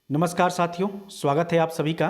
नमस्कार साथियों, स्वागत है आप सभी का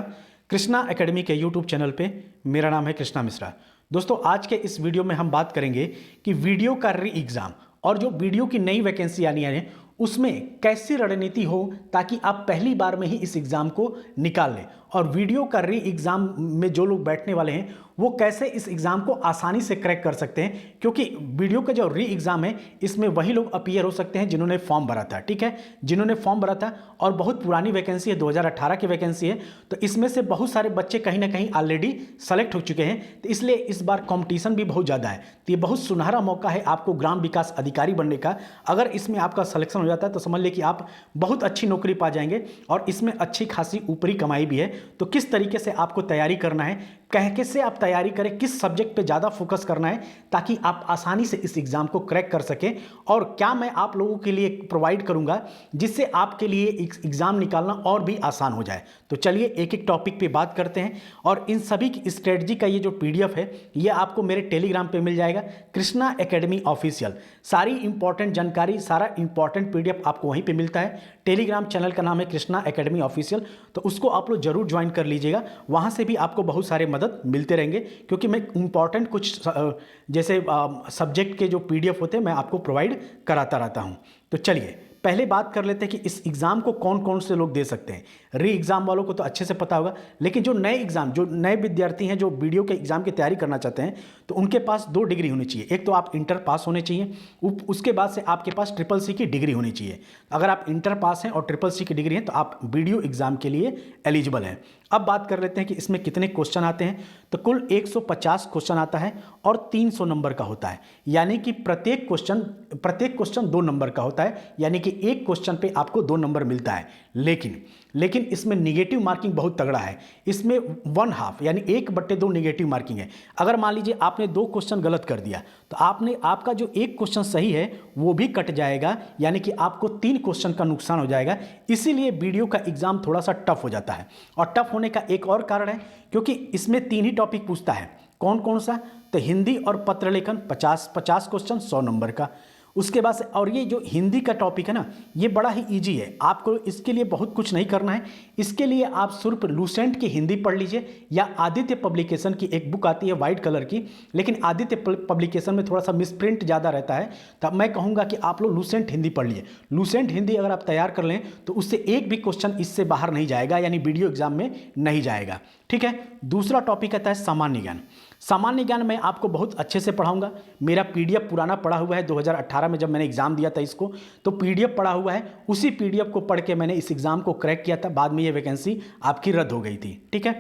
कृष्णा एकेडमी के यूट्यूब चैनल पे। मेरा नाम है कृष्णा मिश्रा। दोस्तों, आज के इस वीडियो में हम बात करेंगे कि वीडियो का री एग्ज़ाम और जो वीडियो की नई वैकेंसी आनी है उसमें कैसी रणनीति हो ताकि आप पहली बार में ही इस एग्ज़ाम को निकाल लें, और वीडियो का री एग्ज़ाम में जो लोग बैठने वाले हैं वो कैसे इस एग्ज़ाम को आसानी से क्रैक कर सकते हैं। क्योंकि वीडियो का जो री एग्ज़ाम है इसमें वही लोग अपीयर हो सकते हैं जिन्होंने फॉर्म भरा था। ठीक है, जिन्होंने फॉर्म भरा था, और बहुत पुरानी वैकेंसी है, 2018 की वैकेंसी है, तो इसमें से बहुत सारे बच्चे कहीं ना कहीं ऑलरेडी सेलेक्ट हो चुके हैं। तो इसलिए इस बार कॉम्पिटिशन भी बहुत ज़्यादा है। तो ये बहुत सुनहरा मौका है आपको ग्राम विकास अधिकारी बनने का। अगर इसमें आपका सिलेक्शन हो जाता है तो समझ ले कि आप बहुत अच्छी नौकरी पा जाएंगे, और इसमें अच्छी खासी ऊपरी कमाई भी है। तो किस तरीके से आपको तैयारी करना है, कैसे आप तैयारी करें, किस सब्जेक्ट पे ज़्यादा फोकस करना है ताकि आप आसानी से इस एग्ज़ाम को क्रैक कर सकें, और क्या मैं आप लोगों के लिए प्रोवाइड करूंगा जिससे आपके लिए एग्ज़ाम निकालना और भी आसान हो जाए। तो चलिए एक एक टॉपिक पे बात करते हैं, और इन सभी की स्ट्रेटजी का ये जो PDF है ये आपको मेरे टेलीग्राम पे मिल जाएगा, कृष्णा एकेडमी ऑफिशियल। सारी इंपॉर्टेंट जानकारी, सारा इंपॉर्टेंट PDF आपको वहीं पे मिलता है। टेलीग्राम चैनल का नाम है कृष्णा एकेडमी ऑफिशियल, तो उसको आप लोग जरूर ज्वाइन कर लीजिएगा। वहाँ से भी आपको बहुत सारे मदद मिलते रहेंगे, क्योंकि मैं इंपॉर्टेंट कुछ जैसे सब्जेक्ट के जो PDF होते हैं मैं आपको प्रोवाइड कराता रहता हूँ। तो चलिए पहले बात कर लेते हैं कि इस एग्ज़ाम को कौन कौन से लोग दे सकते हैं। री एग्ज़ाम वालों को तो अच्छे से पता होगा, लेकिन जो नए एग्ज़ाम, जो नए विद्यार्थी हैं जो वीडियो के एग्ज़ाम की तैयारी करना चाहते हैं, तो उनके पास 2 डिग्री होनी चाहिए। एक तो आप इंटर पास होने चाहिए, उसके बाद से आपके पास CCC की डिग्री होनी चाहिए। अगर आप इंटर पास हैं और CCC की डिग्री है तो आप वीडियो एग्ज़ाम के लिए एलिजिबल हैं। अब बात कर लेते हैं कि इसमें कितने क्वेश्चन आते हैं। तो कुल 150 क्वेश्चन आता है और 300 नंबर का होता है, यानी कि प्रत्येक क्वेश्चन 2 नंबर का होता है, यानी कि एक क्वेश्चन पे आपको 2 नंबर मिलता है। लेकिन इसमें निगेटिव मार्किंग बहुत तगड़ा है। इसमें 1/2 यानी 1/2 निगेटिव मार्किंग है। अगर मान लीजिए आपने 2 क्वेश्चन गलत कर दिया तो आपका जो एक क्वेश्चन सही है वो भी कट जाएगा, यानी कि आपको 3 क्वेश्चन का नुकसान हो जाएगा। इसीलिए वीडियो का एग्जाम थोड़ा सा टफ हो जाता है, और टफ होने का एक और कारण है क्योंकि इसमें 3 ही टॉपिक पूछता है। कौन कौन सा? तो हिंदी और पत्र लेखन, 50 क्वेश्चन 100 नंबर का। उसके बाद से, और ये जो हिंदी का टॉपिक है ना, ये बड़ा ही इजी है। आपको इसके लिए बहुत कुछ नहीं करना है। इसके लिए आप सिर्फ लूसेंट की हिंदी पढ़ लीजिए, या आदित्य पब्लिकेशन की एक बुक आती है वाइट कलर की, लेकिन आदित्य पब्लिकेशन में थोड़ा सा मिसप्रिंट ज़्यादा रहता है। तब मैं कहूँगा कि आप लोग लूसेंट हिंदी पढ़ लीजिए। लूसेंट हिंदी अगर आप तैयार कर लें तो उससे एक भी क्वेश्चन इससे बाहर नहीं जाएगा, यानी वीडियो एग्जाम में नहीं जाएगा। ठीक है। दूसरा टॉपिक आता है सामान्य ज्ञान। सामान्य ज्ञान मैं आपको बहुत अच्छे से पढ़ाऊंगा। मेरा PDF पुराना पढ़ा हुआ है, 2018 में जब मैंने एग्जाम दिया था इसको, तो PDF पढ़ा हुआ है। उसी PDF को पढ़ के मैंने इस एग्जाम को क्रैक किया था। बाद में ये वैकेंसी आपकी रद्द हो गई थी। ठीक है,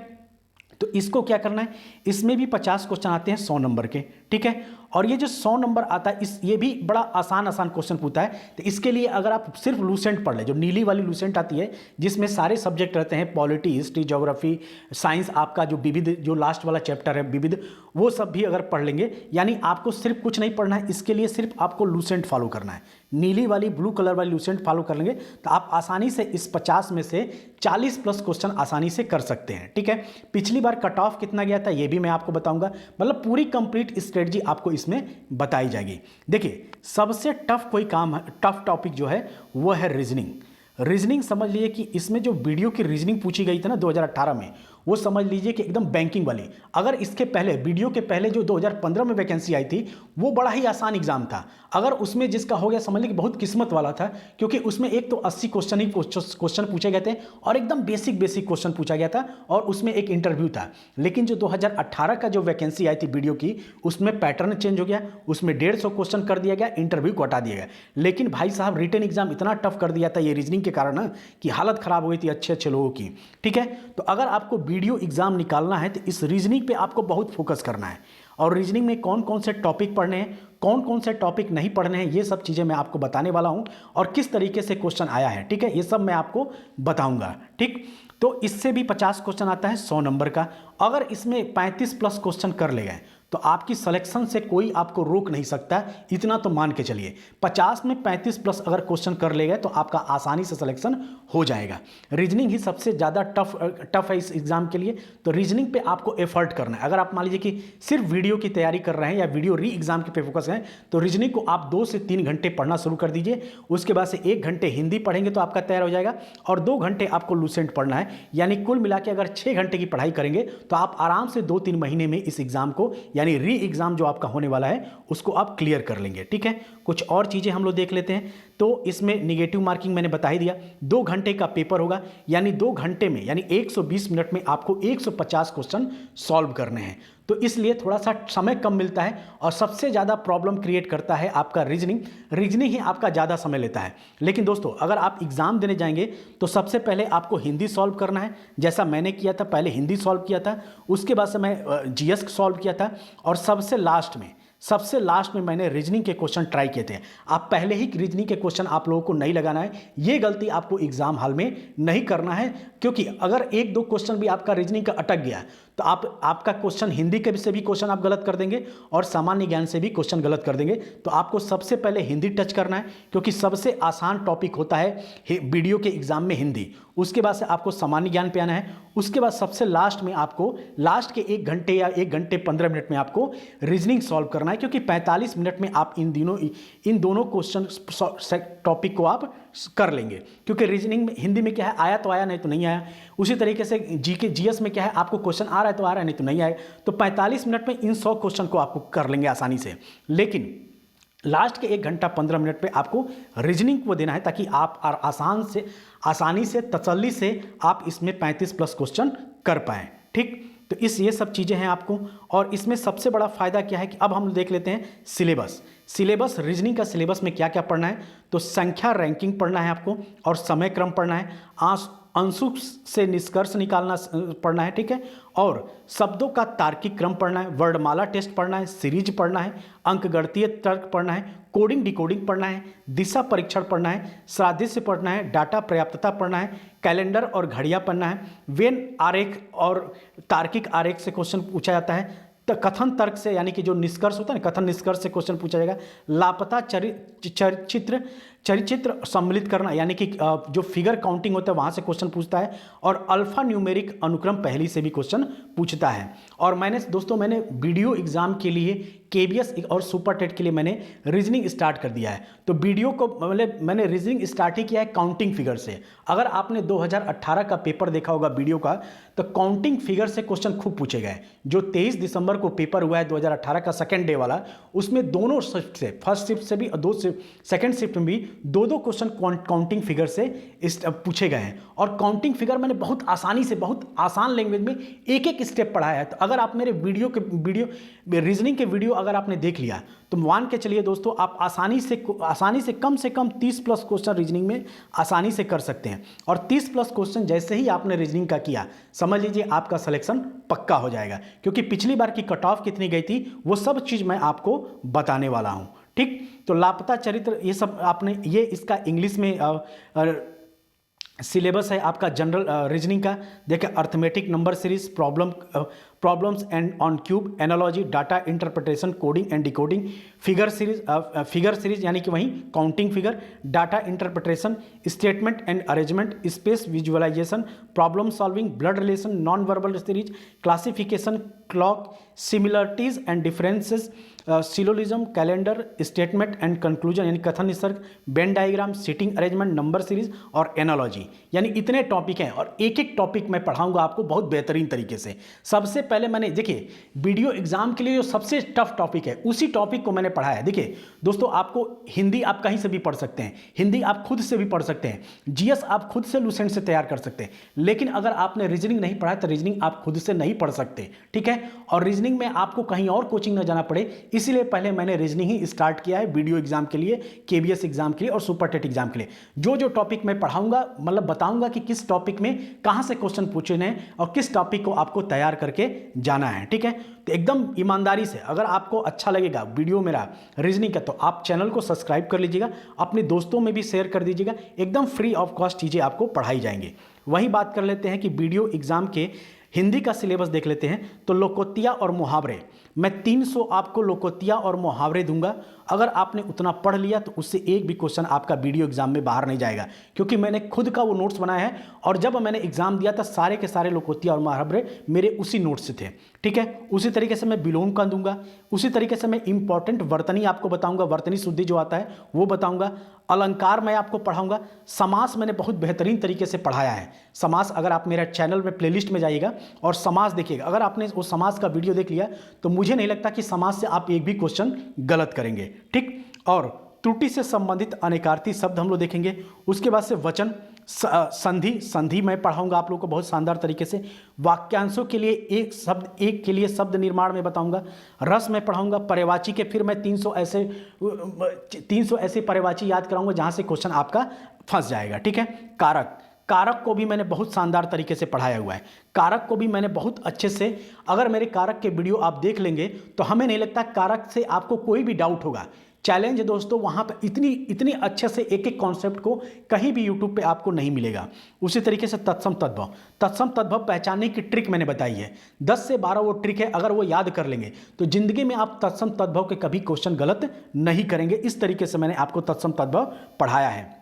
तो इसको क्या करना है, इसमें भी 50 क्वेश्चन आते हैं 100 नंबर के। ठीक है, और ये जो 100 नंबर आता है ये भी बड़ा आसान क्वेश्चन पूछता है। तो इसके लिए अगर आप सिर्फ लूसेंट पढ़ लें, जो नीली वाली लूसेंट आती है जिसमें सारे सब्जेक्ट रहते हैं, पॉलिटी, हिस्ट्री, ज्योग्राफी, साइंस, आपका जो विविध, जो लास्ट वाला चैप्टर है विविध, वो सब भी अगर पढ़ लेंगे, यानी आपको सिर्फ कुछ नहीं पढ़ना है। इसके लिए सिर्फ आपको लूसेंट फॉलो करना है, नीली वाली, ब्लू कलर वाली लूसेंट फॉलो कर लेंगे तो आप आसानी से इस 50 में से 40+ क्वेश्चन आसानी से कर सकते हैं। ठीक है, पिछली बार कट ऑफ कितना गया था ये भी मैं आपको बताऊंगा, मतलब पूरी कंप्लीट स्ट्रेटजी आपको इसमें बताई जाएगी। देखिए, सबसे टफ टफ टॉपिक जो है वो है रीजनिंग। समझ लीजिए कि इसमें जो वीडियो की रीजनिंग पूछी गई थी ना 2018 में, वो समझ लीजिए कि एकदम बैंकिंग वाली। अगर इसके पहले, वीडियो के पहले जो 2015 में वैकेंसी आई थी, वो बड़ा ही आसान एग्जाम था। अगर उसमें जिसका हो गया, समझ लीजिए कि बहुत किस्मत वाला था, क्योंकि उसमें एक तो 80 क्वेश्चन पूछे गए थे और एकदम बेसिक क्वेश्चन पूछा गया था, और उसमें एक इंटरव्यू था। लेकिन जो 2018 का जो वैकेंसी आई थी वीडियो की, उसमें पैटर्न चेंज हो गया, उसमें 150 क्वेश्चन कर दिया गया, इंटरव्यू को हटा दिया गया। लेकिन भाई साहब, रिटन एग्जाम इतना टफ कर दिया था ये रीजनिंग के कारण ना, कि हालत खराब हो गई थी अच्छे लोगों की। ठीक है, तो अगर आपको वीडियो एग्जाम निकालना है तो इस रीजनिंग पे आपको बहुत फोकस करना है, और रीजनिंग में कौन कौन से टॉपिक पढ़ने हैं, कौन कौन से टॉपिक नहीं पढ़ने हैं, ये सब चीज़ें मैं आपको बताने वाला हूं, और किस तरीके से क्वेश्चन आया है। ठीक है, ये सब मैं आपको बताऊंगा। ठीक, तो इससे भी 50 क्वेश्चन आता है 100 नंबर का। अगर इसमें 35+ क्वेश्चन कर ले गए तो आपकी सिलेक्शन से कोई आपको रोक नहीं सकता, इतना तो मान के चलिए। 50 में 35 प्लस अगर क्वेश्चन कर ले गए तो आपका आसानी से सिलेक्शन हो जाएगा। रीजनिंग ही सबसे ज़्यादा टफ है इस एग्जाम के लिए, तो रीजनिंग पे आपको एफर्ट करना है। अगर आप मान लीजिए कि सिर्फ वीडियो की तैयारी कर रहे हैं या वीडियो री एग्जाम के पे फोकस हैं, तो रीजनिंग को आप 2 से 3 घंटे पढ़ना शुरू कर दीजिए। उसके बाद से 1 घंटे हिंदी पढ़ेंगे तो आपका तैयार हो जाएगा, और 2 घंटे आपको लूसेंट पढ़ना है। यानी कुल मिला के अगर 6 घंटे की पढ़ाई करेंगे तो आप आराम से 2-3 महीने में इस एग्जाम को, यानी री एग्जाम जो आपका होने वाला है, उसको आप क्लियर कर लेंगे। ठीक है, कुछ और चीज़ें हम लोग देख लेते हैं। तो इसमें निगेटिव मार्किंग मैंने बता ही दिया। 2 घंटे का पेपर होगा, यानी 2 घंटे में यानी 120 मिनट में आपको 150 क्वेश्चन सॉल्व करने हैं। तो इसलिए थोड़ा सा समय कम मिलता है, और सबसे ज़्यादा प्रॉब्लम क्रिएट करता है आपका रीजनिंग ही आपका ज़्यादा समय लेता है। लेकिन दोस्तों, अगर आप एग्ज़ाम देने जाएंगे तो सबसे पहले आपको हिंदी सॉल्व करना है, जैसा मैंने किया था। पहले हिंदी सॉल्व किया था, उसके बाद से मैं जीएस सॉल्व किया था, और सबसे लास्ट में मैंने रीजनिंग के क्वेश्चन ट्राई किए थे। आप पहले ही रीजनिंग के क्वेश्चन आप लोगों को नहीं लगाना है, ये गलती आपको एग्जाम हॉल में नहीं करना है। क्योंकि अगर 1-2 क्वेश्चन भी आपका रीजनिंग का अटक गया तो आपका क्वेश्चन हिंदी के से भी क्वेश्चन आप गलत कर देंगे, और सामान्य ज्ञान से भी क्वेश्चन गलत कर देंगे। तो आपको सबसे पहले हिंदी टच करना है, क्योंकि सबसे आसान टॉपिक होता है वीडियो के एग्जाम में हिंदी। उसके बाद से आपको सामान्य ज्ञान पे आना है। उसके बाद सबसे लास्ट में आपको लास्ट के 1 घंटे या 1 घंटे 15 मिनट में आपको रीजनिंग सॉल्व करना है, क्योंकि 45 मिनट में आप इन दोनों क्वेश्चन टॉपिक को आप कर लेंगे। क्योंकि रीजनिंग में हिंदी में क्या है, आया तो आया, नहीं तो नहीं आया। उसी तरीके से जीएस में क्या है, आपको क्वेश्चन आ रहा है तो आ रहा है, नहीं तो नहीं आएगा। तो 45 मिनट में इन 100 क्वेश्चन को आपको कर लेंगे आसानी से। लेकिन लास्ट के 1 घंटा 15 मिनट पे आपको रीजनिंग को देना है, ताकि आप आसानी से तसल्ली से आप इसमें 35 प्लस क्वेश्चन कर पाएँ। ठीक, तो ये सब चीज़ें हैं आपको। और इसमें सबसे बड़ा फायदा क्या है कि अब हम देख लेते हैं सिलेबस रीजनिंग का सिलेबस में क्या क्या पढ़ना है। तो संख्या रैंकिंग पढ़ना है आपको, और समय क्रम पढ़ना है, अंशुक से निष्कर्ष निकालना पढ़ना है। ठीक है, और शब्दों का तार्किक क्रम पढ़ना है, वर्णमाला टेस्ट पढ़ना है, सीरीज पढ़ना है, अंकगणितीय तर्क पढ़ना है, कोडिंग डिकोडिंग पढ़ना है, दिशा परीक्षण पढ़ना है, सादृश्य पढ़ना है, डाटा पर्याप्तता पढ़ना है, कैलेंडर और घड़ियाँ पढ़ना है, वेन आरेख और तार्किक आरेख से क्वेश्चन पूछा जाता है, कथन तर्क से, यानी कि जो निष्कर्ष होता है ना, कथन निष्कर्ष से क्वेश्चन पूछा जाएगा, लापता चरिचित्र सम्मिलित करना, यानी कि जो फिगर काउंटिंग होता है वहाँ से क्वेश्चन पूछता है, और अल्फा न्यूमेरिक अनुक्रम पहली से भी क्वेश्चन पूछता है। और मैंने वीडियो एग्जाम के लिए केबीएस और सुपर टेट के लिए मैंने रीजनिंग स्टार्ट कर दिया है। तो वीडियो को मैंने रीजनिंग स्टार्ट ही किया है काउंटिंग फिगर से। अगर आपने 2018 का पेपर देखा होगा वीडियो का, तो काउंटिंग फिगर से क्वेश्चन खूब पूछे गए। जो 23 दिसंबर को पेपर हुआ है 2018 का सेकेंड डे वाला, उसमें दोनों शिफ्ट से, फर्स्ट शिफ्ट से भी और सेकेंड शिफ्ट में भी 2-2 क्वेश्चन काउंटिंग फिगर से पूछे गए हैं। और काउंटिंग फिगर मैंने बहुत आसानी से, बहुत आसान लैंग्वेज में एक स्टेप पढ़ाया है। तो अगर आप मेरे वीडियो रीजनिंग के वीडियो अगर आपने देख लिया, तो मान के चलिए दोस्तों, आप आसानी से कम 30 प्लस क्वेश्चन रीजनिंग में आसानी से कर सकते हैं। और 30 प्लस क्वेश्चन जैसे ही आपने रीजनिंग का किया, समझ लीजिए आपका सिलेक्शन पक्का हो जाएगा। क्योंकि पिछली बार की कट ऑफ कितनी गई थी, वो सब चीज़ मैं आपको बताने वाला हूँ। ठीक, तो लापता चरित्र, ये सब आपने, ये इसका इंग्लिश में सिलेबस है आपका जनरल रीजनिंग का। देखिए, arithmetic, number series, problems and on cube, analogy, data interpretation, coding and decoding, figure series यानी कि वहीं counting figure, data interpretation, statement and arrangement, space visualisation, problem solving, blood relation, non verbal series, classification, clock, similarities and differences, syllogism, calendar, statement and conclusion यानी कथन निसर्ग, Venn diagram, seating arrangement, number series और analogy. यानी इतने topic हैं, और एक एक टॉपिक मैं पढ़ाऊंगा आपको बहुत बेहतरीन तरीके से। सबसे पहले मैंने, देखिए, वीडियो एग्जाम के लिए जो सबसे टफ टॉपिक है, उसी टॉपिक को मैंने पढ़ा है। देखिए दोस्तों, आपको हिंदी आप कहीं से भी पढ़ सकते हैं, हिंदी आप खुद से भी पढ़ सकते हैं, जीएस आप खुद से लूसेंट से तैयार कर सकते हैं। लेकिन अगर आपने रीजनिंग नहीं पढ़ा है तो रीजनिंग आप खुद से नहीं पढ़ सकते। ठीक है, और रीजनिंग में आपको कहीं और कोचिंग ना जाना पड़े, इसीलिए पहले मैंने रीजनिंग ही स्टार्ट किया है वीडियो एग्जाम के लिए, केबीएस एग्जाम के लिए और सुपर टेट एग्जाम के लिए। जो जो टॉपिक मैं पढ़ाऊंगा, मतलब बताऊंगा कि किस टॉपिक में कहां से क्वेश्चन पूछे हैं और किस टॉपिक को आपको तैयार करके जाना है। ठीक है, तो एकदम ईमानदारी से, अगर आपको अच्छा लगेगा वीडियो मेरा रीजनिंग का, तो आप चैनल को सब्सक्राइब कर लीजिएगा, अपने दोस्तों में भी शेयर कर दीजिएगा। एकदम फ्री ऑफ कॉस्ट चीज़ें आपको पढ़ाई जाएंगी। वहीं बात कर लेते हैं कि वीडियो एग्जाम के हिंदी का सिलेबस देख लेते हैं। तो लोकोत्तिया और मुहावरे, मैं 300 आपको लोकोत्तिया और मुहावरे दूंगा। अगर आपने उतना पढ़ लिया तो उससे एक भी क्वेश्चन आपका वीडियो एग्जाम में बाहर नहीं जाएगा, क्योंकि मैंने खुद का वो नोट्स बनाया है और जब मैंने एग्जाम दिया था सारे के सारे लोकोत्तिया और मुहावरे मेरे उसी नोट्स से थे। ठीक है, उसी तरीके से मैं विलोम का दूंगा, उसी तरीके से मैं इंपॉर्टेंट वर्तनी आपको बताऊंगा, वर्तनी शुद्धि जो आता है वो बताऊंगा, अलंकार मैं आपको पढ़ाऊंगा, समास मैंने बहुत बेहतरीन तरीके से पढ़ाया है। समास अगर आप मेरा चैनल में प्लेलिस्ट में जाइएगा और समास देखिएगा, अगर आपने वो समास का वीडियो देख लिया तो मुझे नहीं लगता कि समास से आप एक भी क्वेश्चन गलत करेंगे। ठीक, और त्रुटि से संबंधित अनेकार्थी शब्द हम लोग देखेंगे। उसके बाद से वचन, संधि, संधि मैं पढ़ाऊंगा आप लोगों को बहुत शानदार तरीके से। वाक्यांशों के लिए एक के लिए शब्द निर्माण में बताऊंगा। रस में पढ़ाऊंगा। पर्यायवाची के फिर मैं 300 ऐसे पर्यायवाची याद कराऊंगा जहां से क्वेश्चन आपका फंस जाएगा। ठीक है, कारक, कारक को भी मैंने बहुत शानदार तरीके से पढ़ाया हुआ है। कारक को भी मैंने बहुत अच्छे से, अगर मेरे कारक के वीडियो आप देख लेंगे तो हमें नहीं लगता कारक से आपको कोई भी डाउट होगा। चैलेंज है दोस्तों, वहां पर इतनी अच्छे से एक एक कॉन्सेप्ट को कहीं भी यूट्यूब पे आपको नहीं मिलेगा। उसी तरीके से तत्सम तद्भव, तत्सम तद्भव पहचानने की ट्रिक मैंने बताई है। 10 से 12 वो ट्रिक है, अगर वो याद कर लेंगे तो जिंदगी में आप तत्सम तद्भव के कभी क्वेश्चन गलत नहीं करेंगे। इस तरीके से मैंने आपको तत्सम तद्भव पढ़ाया है।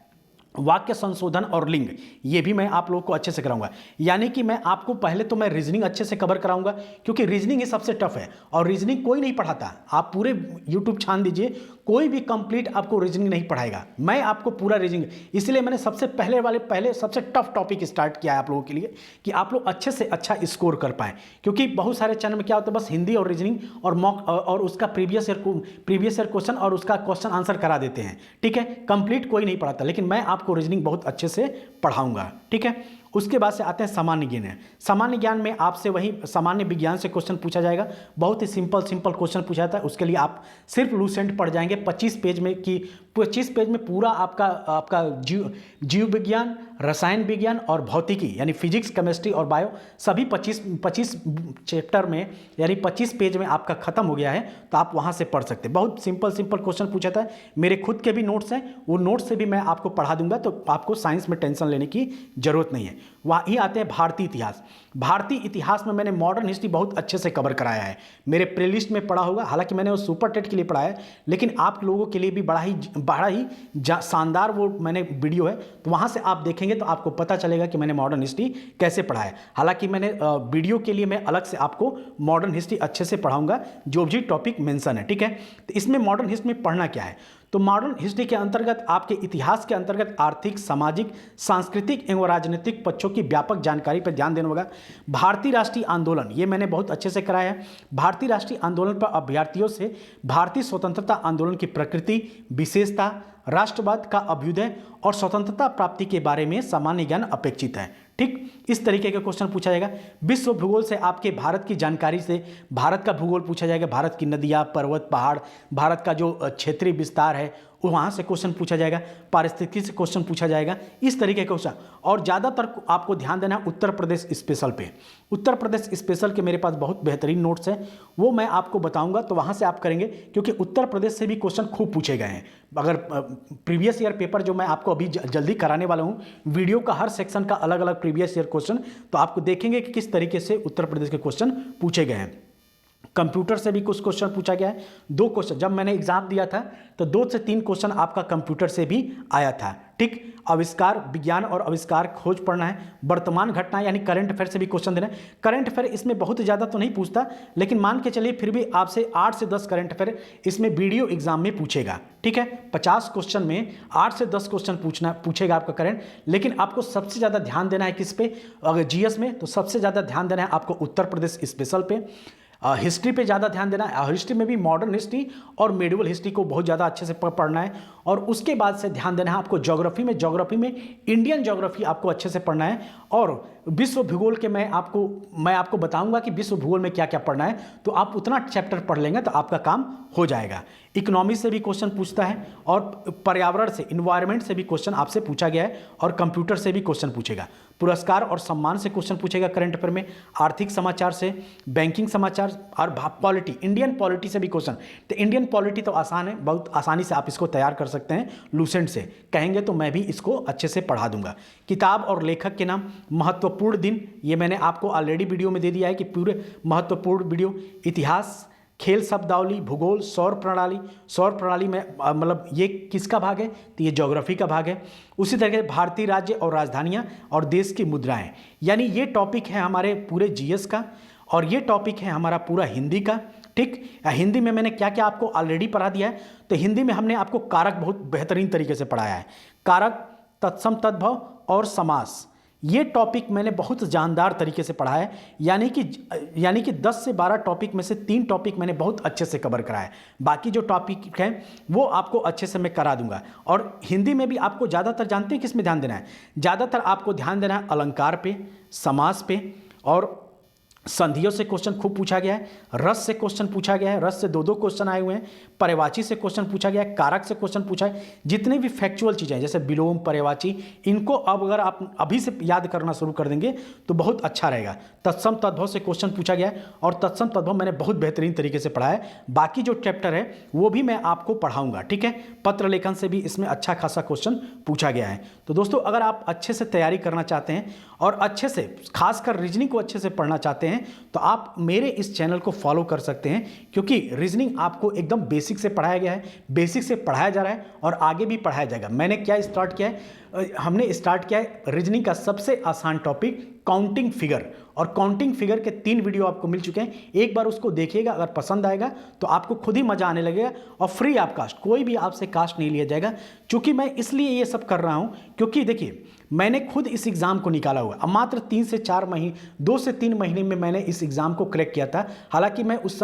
वाक्य संशोधन और लिंग, ये भी मैं आप लोगों को अच्छे से कराऊंगा। यानी कि मैं आपको पहले तो मैं रीजनिंग अच्छे से कवर कराऊंगा, क्योंकि रीजनिंग ही सबसे टफ है और रीजनिंग कोई नहीं पढ़ाता। आप पूरे यूट्यूब छान दीजिए, कोई भी कंप्लीट आपको रीजनिंग नहीं पढ़ाएगा। मैं आपको पूरा रीजनिंग, इसलिए मैंने सबसे पहले सबसे टफ टॉपिक स्टार्ट किया है आप लोगों के लिए, कि आप लोग अच्छे से अच्छा स्कोर कर पाएँ। क्योंकि बहुत सारे चैनल में क्या होता है, बस हिंदी और रीजनिंग और मॉक और उसका प्रीवियस ईयर क्वेश्चन और उसका क्वेश्चन आंसर करा देते हैं। ठीक है, कंप्लीट कोई नहीं पढ़ाता, लेकिन मैं आपको रीजनिंग बहुत अच्छे से पढ़ाऊंगा। ठीक है, उसके बाद से आते हैं सामान्य ज्ञान। सामान्य ज्ञान में आपसे वही सामान्य विज्ञान से क्वेश्चन पूछा जाएगा। बहुत ही सिंपल क्वेश्चन पूछा जाता है। उसके लिए आप सिर्फ लूसेंट पढ़ जाएंगे 25 पेज में पूरा आपका जीव विज्ञान, रसायन विज्ञान और भौतिकी यानी फिजिक्स, केमिस्ट्री और बायो सभी 25 चैप्टर में यानी 25 पेज में आपका खत्म हो गया है। तो आप वहां से पढ़ सकते हैं। बहुत सिंपल क्वेश्चन पूछा था। मेरे खुद के भी नोट्स हैं, वो नोट्स से भी मैं आपको पढ़ा दूंगा, तो आपको साइंस में टेंशन लेने की जरूरत नहीं है। वहीं आते हैं भारतीय इतिहास। भारतीय इतिहास में मैंने मॉडर्न हिस्ट्री बहुत अच्छे से कवर कराया है। मेरे प्लेलिस्ट में पढ़ा होगा, हालांकि मैंने वो सुपर टेट के लिए पढ़ाया है, लेकिन आप लोगों के लिए भी बड़ा ही शानदार वो मैंने वीडियो है। तो वहां से आप देखेंगे तो आपको पता चलेगा कि मैंने मॉडर्न हिस्ट्री कैसे पढ़ाया है। हालांकि मैंने वीडियो के लिए मैं अलग से आपको मॉडर्न हिस्ट्री अच्छे से पढ़ाऊंगा, जो भी टॉपिक मेंशन है। ठीक है, तो इसमें मॉडर्न हिस्ट्री में पढ़ना क्या है, तो मॉडर्न हिस्ट्री के अंतर्गत आपके इतिहास के अंतर्गत आर्थिक, सामाजिक, सांस्कृतिक एवं राजनीतिक पक्षों की व्यापक जानकारी पर ध्यान देना होगा। भारतीय राष्ट्रीय आंदोलन, ये मैंने बहुत अच्छे से कराया है। भारतीय राष्ट्रीय आंदोलन पर अभ्यर्थियों से भारतीय स्वतंत्रता आंदोलन की प्रकृति, विशेषता, राष्ट्रवाद का अभ्युदय और स्वतंत्रता प्राप्ति के बारे में सामान्य ज्ञान अपेक्षित है। ठीक, इस तरीके के क्वेश्चन पूछा जाएगा। विश्व भूगोल से आपके भारत की जानकारी से भारत का भूगोल पूछा जाएगा। भारत की नदियाँ, पर्वत, पहाड़, भारत का जो क्षेत्रीय विस्तार है वहाँ से क्वेश्चन पूछा जाएगा। पारिस्थितिकी से क्वेश्चन पूछा जाएगा। इस तरीके के क्वेश्चन, और ज़्यादातर आपको ध्यान देना है उत्तर प्रदेश स्पेशल पे। उत्तर प्रदेश स्पेशल के मेरे पास बहुत बेहतरीन नोट्स हैं, वो मैं आपको बताऊंगा, तो वहाँ से आप करेंगे, क्योंकि उत्तर प्रदेश से भी क्वेश्चन खूब पूछे गए हैं। अगर प्रीवियस ईयर पेपर जो मैं आपको अभी जल्दी कराने वाला हूँ, वीडियो का हर सेक्शन का अलग अलग प्रीवियस ईयर क्वेश्चन, तो आपको देखेंगे कि किस तरीके से उत्तर प्रदेश के क्वेश्चन पूछे गए हैं। कंप्यूटर से भी कुछ क्वेश्चन पूछा गया है। 2 क्वेश्चन, जब मैंने एग्जाम दिया था तो 2 से 3 क्वेश्चन आपका कंप्यूटर से भी आया था। ठीक, आविष्कार, विज्ञान और आविष्कार खोज पढ़ना है। वर्तमान घटना यानी करंट अफेयर से भी क्वेश्चन देना है। करंट अफेयर इसमें बहुत ज़्यादा तो नहीं पूछता, लेकिन मान के चलिए फिर भी आपसे 8 से 10 करंट अफेयर इसमें वीडियो एग्जाम में पूछेगा। ठीक है, 50 क्वेश्चन में 8 से 10 क्वेश्चन पूछेगा आपका करंट। लेकिन आपको सबसे ज़्यादा ध्यान देना है किस पे, अगर जीएस में, तो सबसे ज़्यादा ध्यान देना है आपको उत्तर प्रदेश स्पेशल पे। हिस्ट्री पे ज़्यादा ध्यान देना है। हिस्ट्री में भी मॉडर्न हिस्ट्री और मेडिवल हिस्ट्री को बहुत ज़्यादा अच्छे से पढ़ना है। और उसके बाद से ध्यान देना है आपको ज्योग्राफी में इंडियन ज्योग्राफी आपको अच्छे से पढ़ना है। और विश्व भूगोल के मैं आपको बताऊंगा कि विश्व भूगोल में क्या क्या पढ़ना है, तो आप उतना चैप्टर पढ़ लेंगे तो आपका काम हो जाएगा। इकोनॉमी से भी क्वेश्चन पूछता है, और पर्यावरण से, इन्वायरमेंट से भी क्वेश्चन आपसे पूछा गया है, और कंप्यूटर से भी क्वेश्चन पूछेगा। पुरस्कार और सम्मान से क्वेश्चन पूछेगा करंट अफेयर में, आर्थिक समाचार से, बैंकिंग समाचार और पॉलिटी, इंडियन पॉलिटी से भी क्वेश्चन। तो इंडियन पॉलिटी तो आसान है, बहुत आसानी से आप इसको तैयार कर सकते हैं लूसेंट से, कहेंगे तो मैं भी इसको अच्छे से पढ़ा दूंगा। किताब और लेखक के नाम, महत्वपूर्ण दिन, ये मैंने आपको ऑलरेडी वीडियो में दे दिया है कि पूरे महत्वपूर्ण वीडियो, इतिहास, खेल शब्दावली, भूगोल, सौर प्रणाली, सौर प्रणाली में मतलब ये किसका भाग है, तो ये ज्योग्राफी का भाग है। उसी तरह भारतीय राज्य और राजधानियाँ और देश की मुद्राएं, यानी ये टॉपिक है हमारे पूरे जीएस का, और ये टॉपिक है हमारा पूरा हिंदी का। ठीक, हिंदी में मैंने क्या क्या आपको ऑलरेडी पढ़ा दिया है। तो हिंदी में हमने आपको कारक बहुत बेहतरीन तरीके से पढ़ाया है, कारक, तत्सम, तद्भव और समास, ये टॉपिक मैंने बहुत जानदार तरीके से पढ़ा है। यानी कि 10 से 12 टॉपिक में से 3 टॉपिक मैंने बहुत अच्छे से कवर करा है, बाकी जो टॉपिक हैं वो आपको अच्छे से मैं करा दूंगा। और हिंदी में भी आपको ज़्यादातर जानते हैं किस में ध्यान देना है, ज़्यादातर आपको ध्यान देना है अलंकार पे, समास पे, और संधियों से क्वेश्चन खूब पूछा गया है, रस से क्वेश्चन पूछा गया है, रस से 2-2 क्वेश्चन आए हुए हैं, पर्यायवाची से क्वेश्चन पूछा गया है, कारक से क्वेश्चन पूछा है। जितने भी फैक्चुअल चीज़ें हैं जैसे विलोम, पर्यायवाची, इनको अब अगर आप अभी से याद करना शुरू कर देंगे तो बहुत अच्छा रहेगा। तत्सम तद्भव से क्वेश्चन पूछा गया है, और तत्सम तद्भव मैंने बहुत बेहतरीन तरीके से पढ़ा है। बाकी जो चैप्टर है वो भी मैं आपको पढ़ाऊंगा, ठीक है। पत्र लेखन से भी इसमें अच्छा खासा क्वेश्चन पूछा गया है। तो दोस्तों, अगर आप अच्छे से तैयारी करना चाहते हैं और अच्छे से खासकर रीजनिंग को अच्छे से पढ़ना चाहते हैं तो आप मेरे इस चैनल को फॉलो कर सकते हैं, क्योंकि रीजनिंग आपको एकदम बेसिक से पढ़ाया गया है, बेसिक से पढ़ाया जा रहा है और आगे भी पढ़ाया जाएगा। मैंने क्या स्टार्ट किया है, हमने स्टार्ट किया है रीजनिंग का सबसे आसान टॉपिक काउंटिंग फिगर, और काउंटिंग फिगर के 3 वीडियो आपको मिल चुके हैं। एक बार उसको देखिएगा, अगर पसंद आएगा तो आपको खुद ही मजा आने लगेगा, और फ्री ऑफ कास्ट, कोई भी आपसे कास्ट नहीं लिया जाएगा। चूंकि मैं इसलिए ये सब कर रहा हूं क्योंकि देखिए मैंने खुद इस एग्जाम को निकाला हुआ, अब मात्र 3 से 4 महीने, 2 से 3 महीने में मैंने इस एग्जाम को क्रैक किया था। हालांकि मैं उस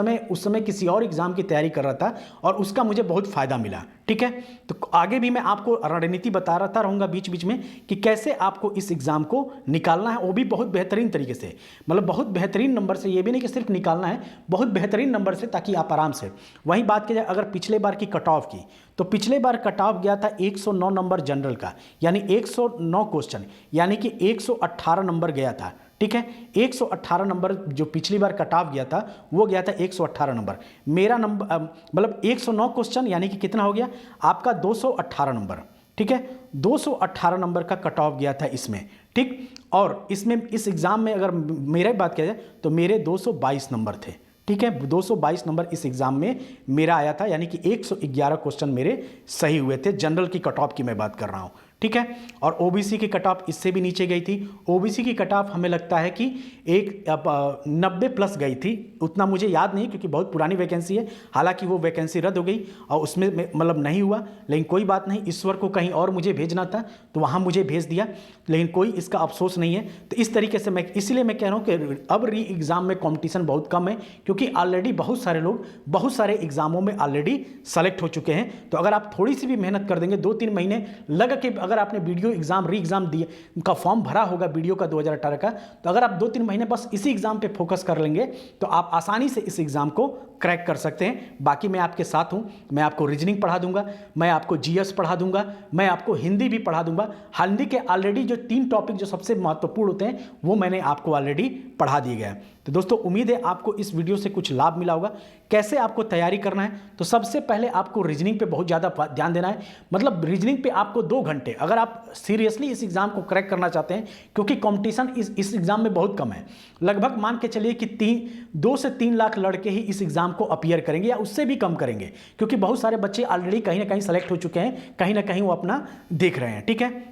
समय किसी और एग्जाम की तैयारी कर रहा था और उसका मुझे बहुत फायदा मिला, ठीक है। तो आगे भी मैं आपको रणनीति बता रहा रहूंगा बीच बीच में कि कैसे आपको इस एग्जाम को निकालना है, वो भी बहुत बेहतरीन तरीके से, मतलब बहुत बेहतरीन नंबर से, ये भी नहीं कि सिर्फ निकालना है, बहुत बेहतरीन नंबर से, ताकि आप आराम से। वहीं बात की जाए अगर पिछले बार की कट ऑफ की, तो पिछले बार कट ऑफ गया था 109 नंबर जनरल का, यानी 109 क्वेश्चन, यानी कि 118 नंबर गया था, ठीक है। 118 नंबर जो पिछली बार कट ऑफ गया था वो गया था 118 नंबर। मेरा नंबर मतलब 109 क्वेश्चन यानी कि कितना हो गया आपका 218 नंबर, ठीक है। 218 नंबर का कट ऑफ गया था इसमें, ठीक। और इसमें इस एग्ज़ाम में अगर मेरा बात किया जाए तो मेरे 222 नंबर थे, ठीक है। 222 नंबर इस एग्जाम में मेरा आया था, यानी कि 111 क्वेश्चन मेरे सही हुए थे। जनरल की कट ऑफ की मैं बात कर रहा हूँ, ठीक है। और ओबीसी की कट ऑफ इससे भी नीचे गई थी। ओबीसी की कट ऑफ हमें लगता है कि 90 प्लस गई थी, उतना मुझे याद नहीं क्योंकि बहुत पुरानी वैकेंसी है। हालांकि वो वैकेंसी रद्द हो गई और उसमें मतलब नहीं हुआ, लेकिन कोई बात नहीं, ईश्वर को कहीं और मुझे भेजना था तो वहाँ मुझे भेज दिया, लेकिन कोई इसका अफसोस नहीं है। तो इस तरीके से मैं इसलिए मैं कह रहा हूँ कि अब री एग्ज़ाम में कॉम्पिटिशन बहुत कम है, क्योंकि ऑलरेडी बहुत सारे लोग बहुत सारे एग्जामों में ऑलरेडी सेलेक्ट हो चुके हैं। तो अगर आप थोड़ी सी भी मेहनत कर देंगे, 2-3 महीने लग के अगर आपने वीडियो एग्जाम री एग्जाम दिए का फॉर्म भरा होगा वीडियो का 2018 का, तो अगर आप 2-3 महीने बस इसी एग्जाम पे फोकस कर लेंगे तो आप आसानी से इस एग्जाम को क्रैक कर सकते हैं। बाकी मैं आपके साथ हूं, मैं आपको रीजनिंग पढ़ा दूंगा, मैं आपको जीएस पढ़ा दूंगा, मैं आपको हिंदी भी पढ़ा दूंगा। हिंदी के ऑलरेडी जो 3 टॉपिक जो सबसे महत्वपूर्ण होते हैं वो मैंने आपको ऑलरेडी पढ़ा दिए गए। तो दोस्तों, उम्मीद है आपको इस वीडियो से कुछ लाभ मिला होगा। कैसे आपको तैयारी करना है, तो सबसे पहले आपको रीजनिंग पे बहुत ज़्यादा ध्यान देना है। मतलब रीजनिंग पे आपको 2 घंटे, अगर आप सीरियसली इस एग्जाम को क्रैक करना चाहते हैं, क्योंकि कंपटीशन इस एग्जाम में बहुत कम है। लगभग मान के चलिए कि 2 से 3 लाख लड़के ही इस एग्जाम को अपीयर करेंगे या उससे भी कम करेंगे, क्योंकि बहुत सारे बच्चे ऑलरेडी कहीं ना कहीं सेलेक्ट हो चुके हैं, कहीं ना कहीं वो अपना देख रहे हैं, ठीक है।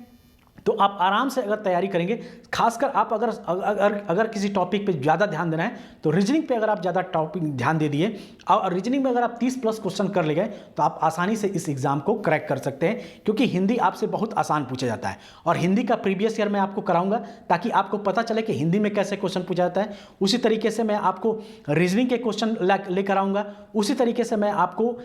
तो आप आराम से अगर तैयारी करेंगे, खासकर आप अगर किसी टॉपिक पे ज़्यादा ध्यान देना है तो रीजनिंग पे अगर आप ज़्यादा टॉपिक ध्यान दे दिए और रीजनिंग में अगर आप 30 प्लस क्वेश्चन कर ले गए तो आप आसानी से इस एग्जाम को क्रैक कर सकते हैं, क्योंकि हिंदी आपसे बहुत आसान पूछा जाता है। और हिंदी का प्रीवियस ईयर मैं आपको कराऊंगा ताकि आपको पता चले कि हिंदी में कैसे क्वेश्चन पूछा जाता है। उसी तरीके से मैं आपको रीजनिंग के क्वेश्चन लेकर आऊँगा, उसी तरीके से मैं आपको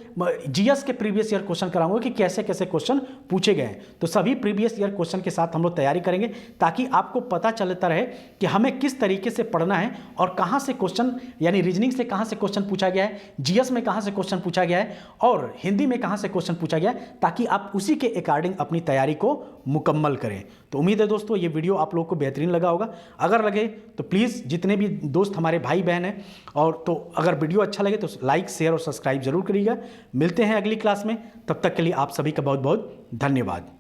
जीएस के प्रीवियस ईयर क्वेश्चन कराऊंगा कि कैसे कैसे क्वेश्चन पूछे गए। तो सभी प्रीवियस ईयर क्वेश्चन के साथ साथ हम लोग तैयारी करेंगे, ताकि आपको पता चलता रहे कि हमें किस तरीके से पढ़ना है और कहाँ से क्वेश्चन, यानी रीजनिंग से कहाँ से क्वेश्चन पूछा गया है, जीएस में कहाँ से क्वेश्चन पूछा गया है और हिंदी में कहाँ से क्वेश्चन पूछा गया है, ताकि आप उसी के अकॉर्डिंग अपनी तैयारी को मुकम्मल करें। तो उम्मीद है दोस्तों ये वीडियो आप लोगों को बेहतरीन लगा होगा। अगर लगे तो प्लीज़ जितने भी दोस्त हमारे भाई बहन हैं, और तो अगर वीडियो अच्छा लगे तो लाइक, शेयर और सब्सक्राइब जरूर करिएगा। मिलते हैं अगली क्लास में, तब तक के लिए आप सभी का बहुत बहुत धन्यवाद।